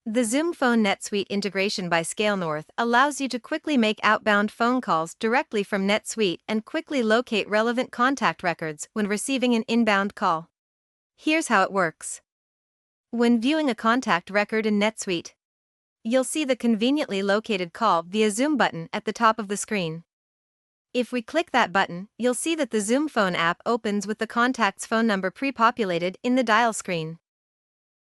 The Zoom Phone NetSuite integration by ScaleNorth allows you to quickly make outbound phone calls directly from NetSuite and quickly locate relevant contact records when receiving an inbound call. Here's how it works. When viewing a contact record in NetSuite, you'll see the conveniently located Call via Zoom button at the top of the screen. If we click that button, you'll see that the Zoom Phone app opens with the contact's phone number pre-populated in the dial screen.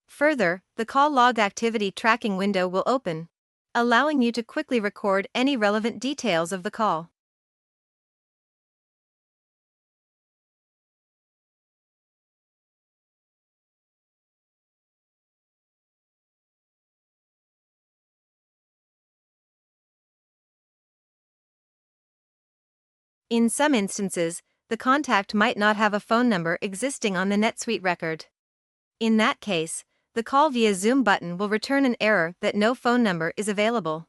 Further, the call log activity tracking window will open, allowing you to quickly record any relevant details of the call. In some instances, the contact might not have a phone number existing on the NetSuite record. In that case, the Call via Zoom button will return an error that no phone number is available.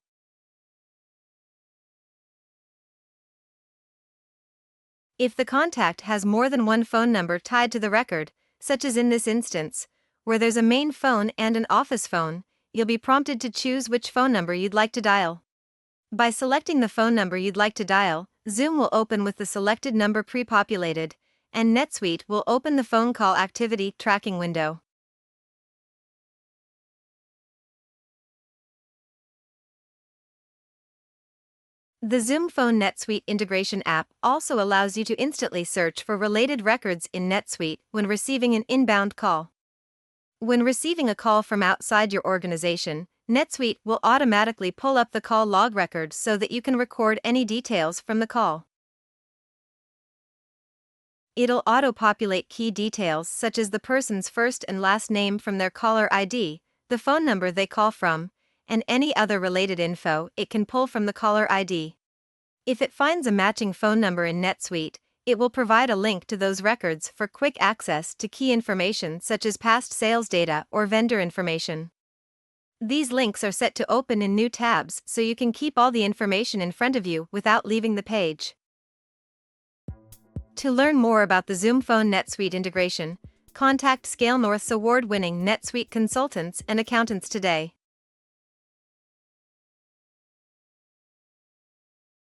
If the contact has more than one phone number tied to the record, such as in this instance, where there's a main phone and an office phone, you'll be prompted to choose which phone number you'd like to dial. By selecting the phone number you'd like to dial, Zoom will open with the selected number pre-populated, and NetSuite will open the phone call activity tracking window. The Zoom Phone NetSuite integration app also allows you to instantly search for related records in NetSuite when receiving an inbound call. When receiving a call from outside your organization, NetSuite will automatically pull up the call log record so that you can record any details from the call. It'll auto-populate key details such as the person's first and last name from their caller ID, the phone number they call from, and any other related info it can pull from the caller ID. If it finds a matching phone number in NetSuite, it will provide a link to those records for quick access to key information such as past sales data or vendor information. These links are set to open in new tabs so you can keep all the information in front of you without leaving the page. To learn more about the Zoom Phone NetSuite integration, contact ScaleNorth's award-winning NetSuite consultants and accountants today.